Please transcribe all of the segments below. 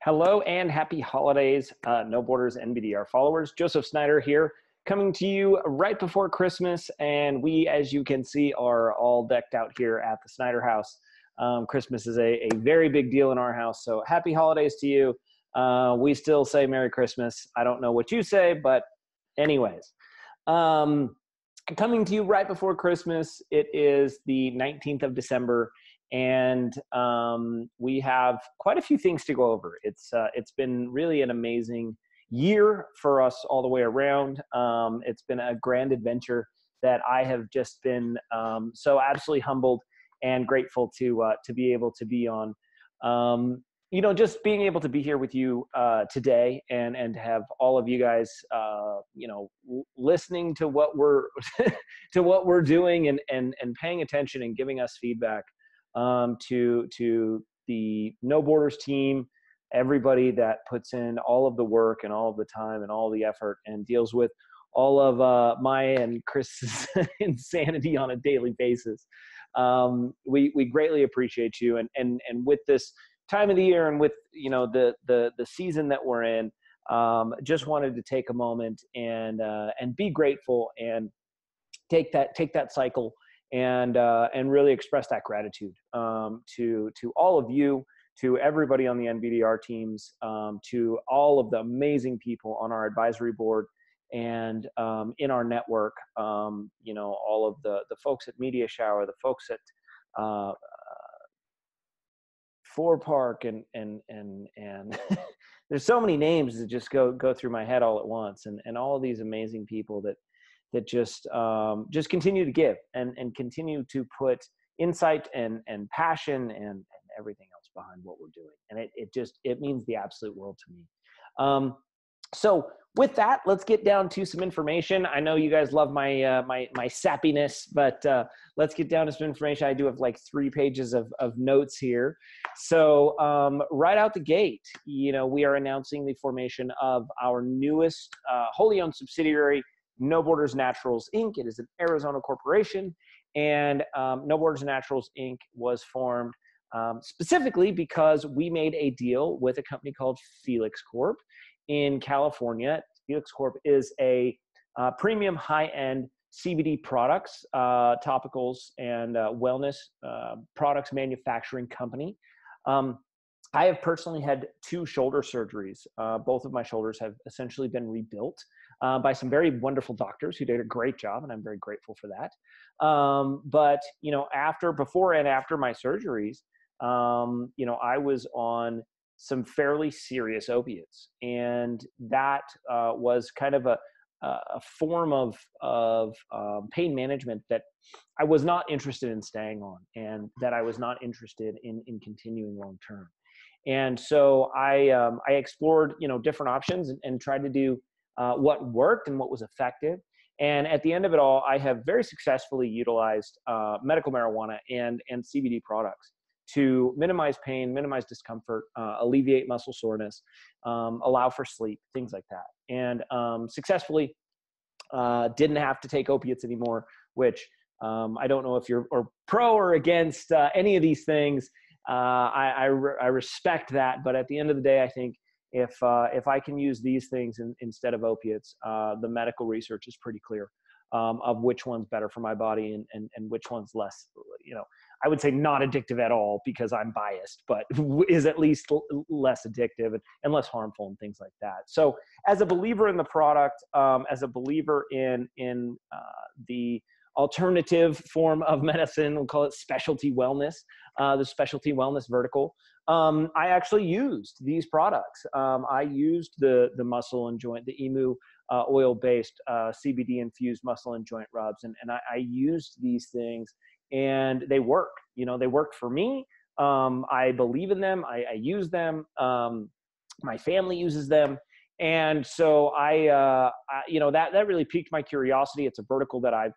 Hello and happy holidays, No Borders NBDR followers. Joseph Snyder here, coming to you right before Christmas. And we, as you can see, are all decked out here at the Snyder house. Christmas is a very big deal in our house. So happy holidays to you. We still say Merry Christmas. I don't know what you say, but anyways. Coming to you right before Christmas. It is the 19th of December. And we have quite a few things to go over. It's been really an amazing year for us all the way around. It's been a grand adventure that I have just been so absolutely humbled and grateful to be able to be on. Just being able to be here with you today and to have all of you guys, listening to what we're to what we're doing and paying attention and giving us feedback. To the No Borders team, everybody that puts in all of the work and all of the time and all the effort and deals with all of my and Chris's insanity on a daily basis. We greatly appreciate you. And with this time of the year and with, the season that we're in, just wanted to take a moment and be grateful and take that cycle and really express that gratitude to all of you, to everybody on the NBDR teams, to all of the amazing people on our advisory board and in our network. All of the folks at Media Shower, the folks at Four Park, and there's so many names that just go through my head all at once, and all of these amazing people that just continue to give and continue to put insight and passion and everything else behind what we're doing. And it means the absolute world to me. So with that, let's get down to some information. I know you guys love my my sappiness, but let's get down to some information. I do have like 3 pages of notes here. So right out the gate, we are announcing the formation of our newest wholly owned subsidiary, No Borders Naturals, Inc. It is an Arizona corporation, and No Borders Naturals, Inc. was formed specifically because we made a deal with a company called Felix Corp in California. Felix Corp is a premium high-end CBD products, topicals, and wellness products manufacturing company. I have personally had 2 shoulder surgeries. Both of my shoulders have essentially been rebuilt by some very wonderful doctors who did a great job, and I'm very grateful for that. But before and after my surgeries, I was on some fairly serious opiates, and that was kind of a form of pain management that I was not interested in staying on, and that I was not interested in continuing long term. And so I explored, different options and tried to do what worked and what was effective. And at the end of it all, I have very successfully utilized medical marijuana and CBD products to minimize pain, minimize discomfort, alleviate muscle soreness, allow for sleep, things like that. And successfully didn't have to take opiates anymore, which I don't know if you're pro or against any of these things. I respect that, but at the end of the day, I think if I can use these things instead of opiates, the medical research is pretty clear of which one's better for my body and which one's less, I would say not addictive at all because I'm biased, but is at least less addictive and less harmful and things like that. So as a believer in the product, as a believer in the alternative form of medicine, we'll call it specialty wellness, the specialty wellness vertical, I actually used these products. I used the muscle and joint, the emu oil-based CBD infused muscle and joint rubs, and I used these things, and they work. They worked for me. I believe in them. I use them. My family uses them. And so that really piqued my curiosity. It's a vertical that I've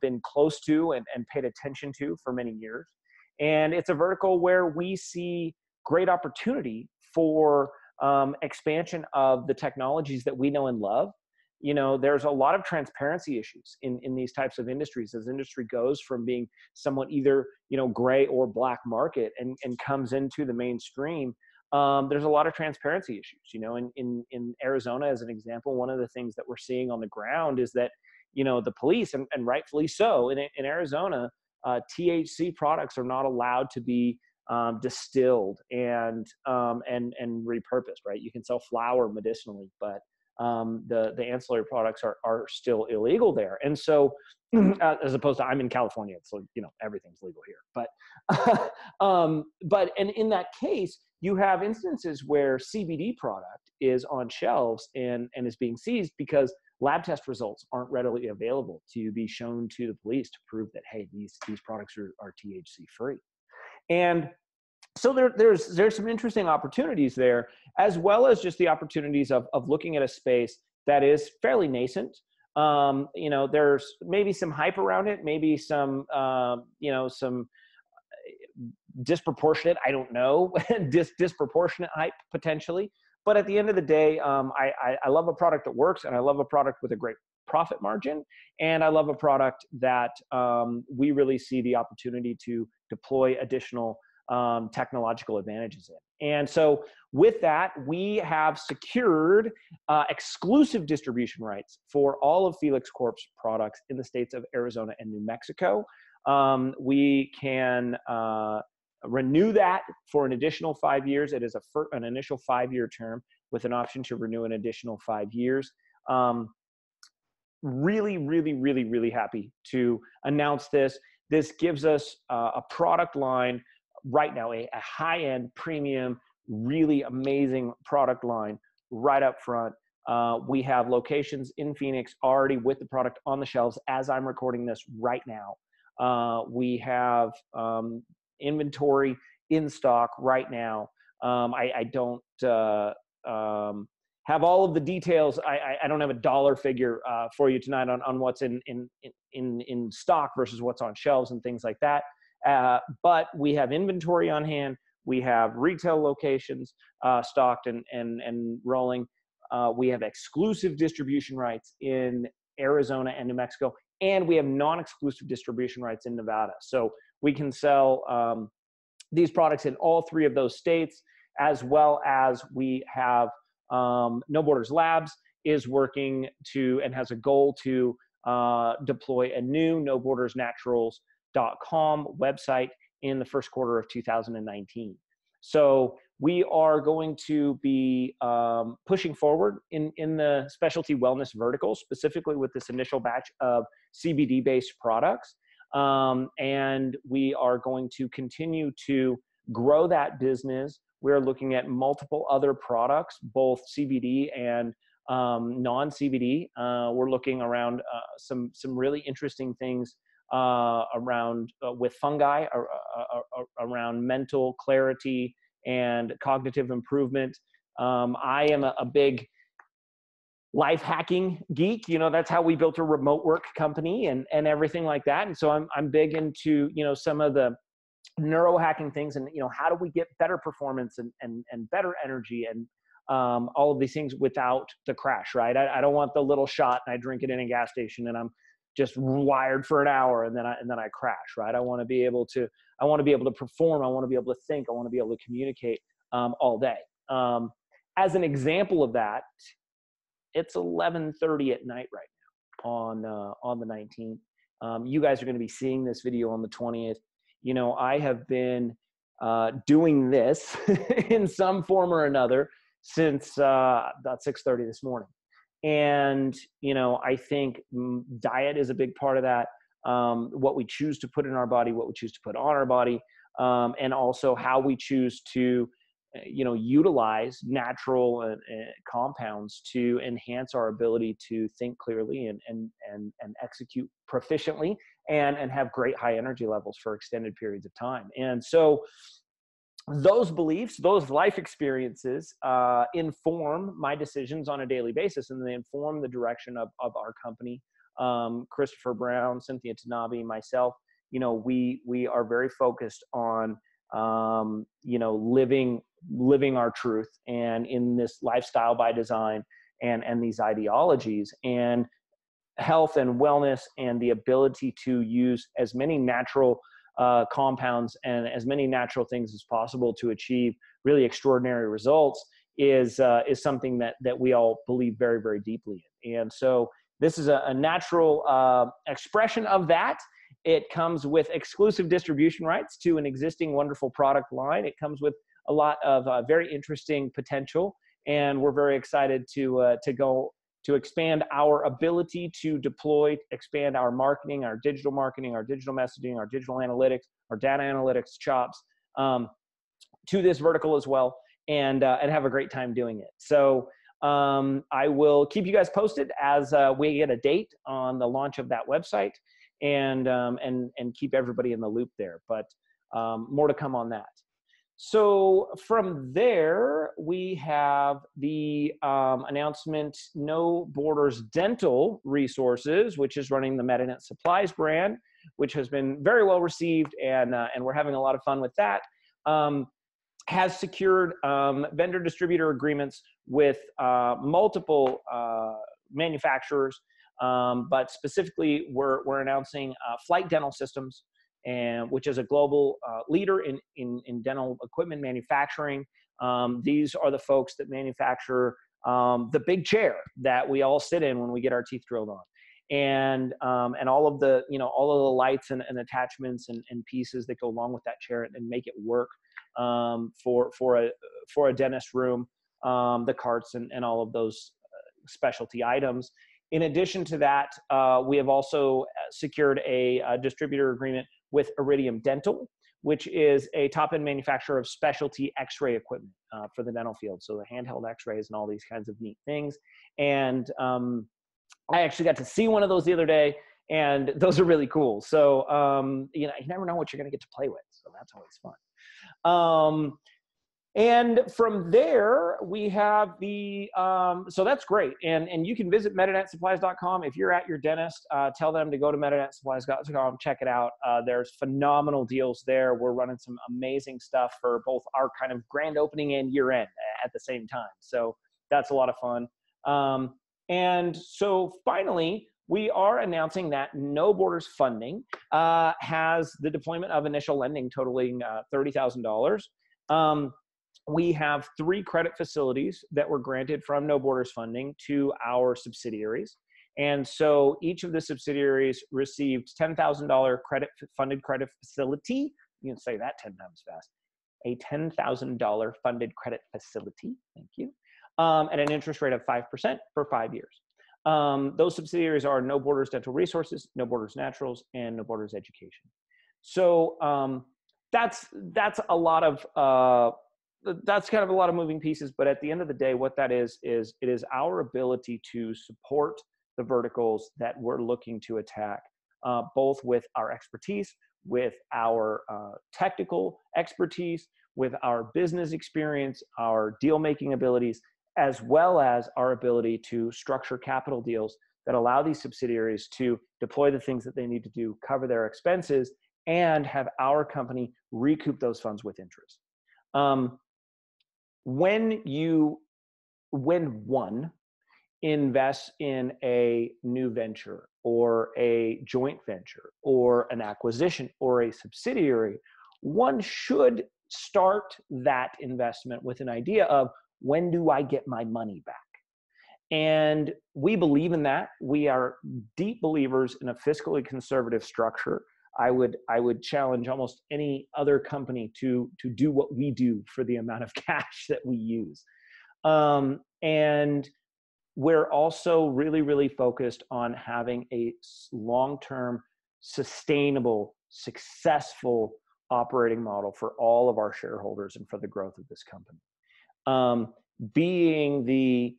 been close to and paid attention to for many years. And it's a vertical where we see great opportunity for expansion of the technologies that we know and love. There's a lot of transparency issues in these types of industries as industry goes from being somewhat either, gray or black market and comes into the mainstream. there's a lot of transparency issues. You know, in Arizona, as an example, one of the things that we're seeing on the ground is that, you know, the police, and rightfully so, in Arizona, THC products are not allowed to be distilled and repurposed. Right? You can sell flower medicinally, but the ancillary products are still illegal there. And so, as opposed to, I'm in California, so, you know, everything's legal here. But and in that case, you have instances where CBD product is on shelves and is being seized because lab test results aren't readily available to be shown to the police to prove that, hey, these products are THC free. And so there's some interesting opportunities there, as well as just the opportunities of looking at a space that is fairly nascent. You know, there's maybe some hype around it, maybe some you know, some disproportionate, I don't know, disproportionate hype potentially. But at the end of the day, I love a product that works, and I love a product with a great profit margin, and I love a product that we really see the opportunity to deploy additional technological advantages in. And so with that, we have secured exclusive distribution rights for all of Felix Corp's products in the states of Arizona and New Mexico. We can renew that for an additional 5 years. It is an initial 5-year term with an option to renew an additional 5 years. Really, really, really, really happy to announce this. This gives us a product line right now, a high-end, premium, really amazing product line right up front. We have locations in Phoenix already with the product on the shelves as I'm recording this right now. We have inventory in stock right now. I don't have all of the details. I don't have a dollar figure for you tonight on what's in stock versus what's on shelves and things like that. But we have inventory on hand. We have retail locations stocked and rolling. We have exclusive distribution rights in Arizona and New Mexico, and we have non-exclusive distribution rights in Nevada. So we can sell these products in all 3 of those states, as well as we have No Borders Labs is working to and has a goal to deploy a new nobordersnaturals.com website in the first quarter of 2019. So we are going to be pushing forward in the specialty wellness vertical, specifically with this initial batch of CBD-based products. And we are going to continue to grow that business. We're looking at multiple other products, both CBD and non-CBD. We're looking around some really interesting things around with fungi, around mental clarity and cognitive improvement. I am a big life hacking geek. You know, that's how we built a remote work company and everything like that. And so I'm big into, you know, some of the neuro hacking things, and, you know, how do we get better performance and better energy and all of these things without the crash, right? I don't want the little shot and I drink it in a gas station and I'm just wired for an hour and then I crash, right? I want to be able to perform. I want to be able to think. I want to be able to communicate all day. As an example of that, it's 11:30 at night right now on the 19th. You guys are going to be seeing this video on the 20th. You know, I have been doing this in some form or another since about 6:30 this morning. And, you know, I think diet is a big part of that. What we choose to put in our body, what we choose to put on our body, and also how we choose to, you know, utilize natural compounds to enhance our ability to think clearly and execute proficiently and have great high energy levels for extended periods of time. And so those beliefs, those life experiences inform my decisions on a daily basis, and they inform the direction of our company. Christopher Brown, Cynthia Tanabe, myself, you know, we are very focused on, you know, living our truth and in this lifestyle by design and these ideologies, and health and wellness and the ability to use as many natural compounds and as many natural things as possible to achieve really extraordinary results is something that we all believe very, very deeply in. And so this is a natural expression of that. It comes with exclusive distribution rights to an existing wonderful product line. It comes with a lot of very interesting potential, and we're very excited to go to expand our ability to deploy, expand our marketing, our digital messaging, our digital analytics, our data analytics chops to this vertical as well, and have a great time doing it. So I will keep you guys posted as we get a date on the launch of that website, and keep everybody in the loop there. But more to come on that. So from there, we have the announcement, No Borders Dental Resources, which is running the MetaNet Supplies brand, which has been very well received, and we're having a lot of fun with that. Has secured vendor distributor agreements with multiple manufacturers, but specifically we're announcing Flight Dental Systems, which is a global leader in dental equipment manufacturing. These are the folks that manufacture the big chair that we all sit in when we get our teeth drilled on, and all of the all of the lights and attachments and pieces that go along with that chair and make it work for a dentist room, the carts and all of those specialty items. In addition to that, we have also secured a distributor agreement with Iridium Dental, which is a top-end manufacturer of specialty X-ray equipment for the dental field. So the handheld X-rays and all these kinds of neat things. And I actually got to see one of those the other day, and those are really cool. So you never know what you're going to get to play with. So that's always fun. And from there, we have the, so that's great. And you can visit MetaNetSupplies.com. If you're at your dentist, tell them to go to MetaNetSupplies.com, check it out. There's phenomenal deals there. We're running some amazing stuff for both our kind of grand opening and year end at the same time. So that's a lot of fun. And so finally, we are announcing that No Borders Funding has the deployment of initial lending totaling $30,000. We have 3 credit facilities that were granted from No Borders Funding to our subsidiaries. And so each of the subsidiaries received $10,000 funded credit facility. You can say that 10 times fast. A $10,000 funded credit facility. Thank you. At an interest rate of 5% for 5 years. Those subsidiaries are No Borders Dental Resources, No Borders Naturals, and No Borders Education. So that's a lot of that's kind of a lot of moving pieces, but at the end of the day, what that is it is our ability to support the verticals that we're looking to attack, both with our expertise, with our technical expertise, with our business experience, our deal-making abilities, as well as our ability to structure capital deals that allow these subsidiaries to deploy the things that they need to do, cover their expenses, and have our company recoup those funds with interest. When one invests in a new venture or a joint venture or an acquisition or a subsidiary, one should start that investment with an idea of, when do I get my money back? And we believe in that. We are deep believers in a fiscally conservative structure. I would challenge almost any other company to do what we do for the amount of cash that we use. And we're also really, really focused on having a long-term, sustainable, successful operating model for all of our shareholders and for the growth of this company. Being the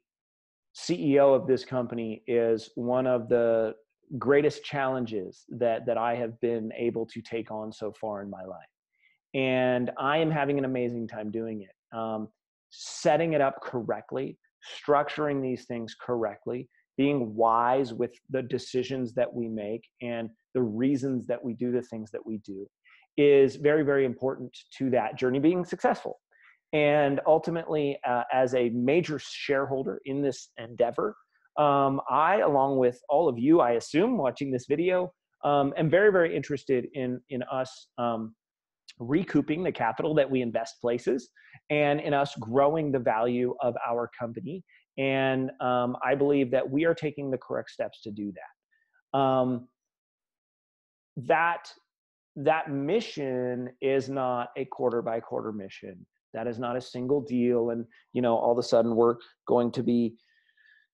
CEO of this company is one of the greatest challenges that I have been able to take on so far in my life. And I am having an amazing time doing it. Setting it up correctly, structuring these things correctly, being wise with the decisions that we make and the reasons that we do the things that we do is very, very important to that journey being successful. And ultimately, as a major shareholder in this endeavor, I, along with all of you, I assume, watching this video, am very, very interested in us recouping the capital that we invest places, and in us growing the value of our company. And I believe that we are taking the correct steps to do that. That mission is not a quarter by quarter mission. That is not a single deal. And, all of a sudden we're going to be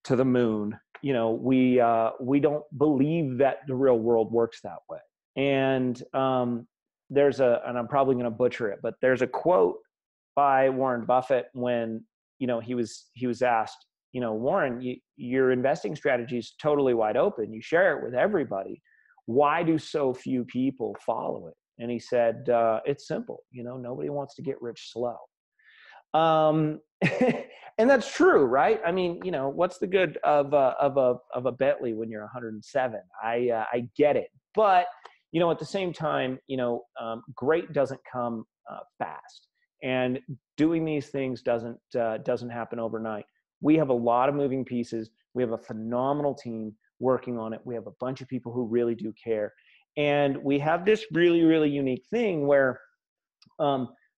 to the moon. We don't believe that the real world works that way. And and I'm probably going to butcher it, but there's a quote by Warren Buffett when, he was asked, Warren, your investing strategy is totally wide open. You share it with everybody. Why do so few people follow it? And he said, it's simple. Nobody wants to get rich slow. And that's true, right? I mean, what's the good of a Bentley when you're 107? I get it. But, at the same time, great doesn't come fast. And doing these things doesn't happen overnight. We have a lot of moving pieces. We have a phenomenal team working on it. We have a bunch of people who really do care. And we have this really, really unique thing where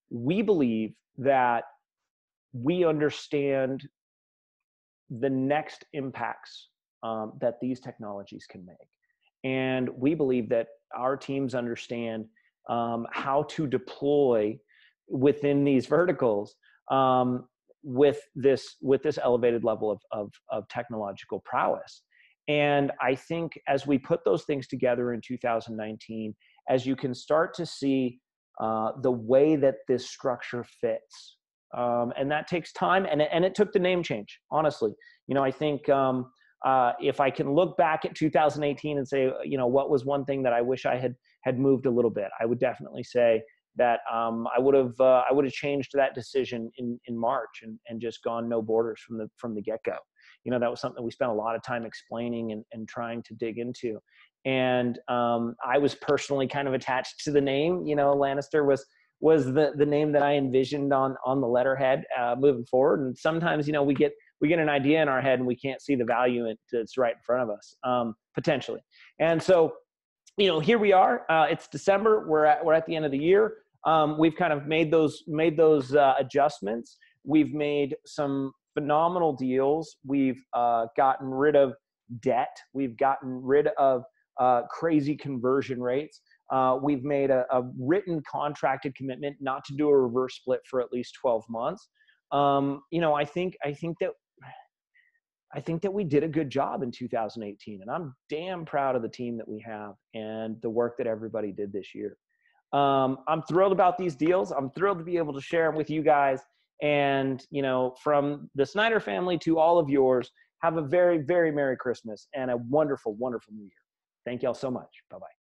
we believe that we understand the next impacts that these technologies can make. And we believe that our teams understand how to deploy within these verticals with this elevated level of technological prowess. And I think as we put those things together in 2019, as you can start to see the way that this structure fits, and that takes time, and it took the name change, honestly. I think if I can look back at 2018 and say, what was one thing that I wish I had moved a little bit, I would definitely say that I would have changed that decision in March and just gone no borders from the get-go. That was something we spent a lot of time explaining and trying to dig into. And I was personally kind of attached to the name. Lannister was the name that I envisioned on the letterhead moving forward. And sometimes, we get an idea in our head and we can't see the value that's right in front of us, potentially. And so, here we are. It's December. We're at the end of the year. We've kind of made those adjustments. We've made some phenomenal deals. We've gotten rid of debt. We've gotten rid of crazy conversion rates. We've made a written contracted commitment not to do a reverse split for at least 12 months. I think that we did a good job in 2018, and I'm damn proud of the team that we have and the work that everybody did this year. I'm thrilled about these deals. I'm thrilled to be able to share them with you guys. And, from the Snyder family to all of yours, have a very, very Merry Christmas and a wonderful, wonderful New Year. Thank y'all so much. Bye-bye.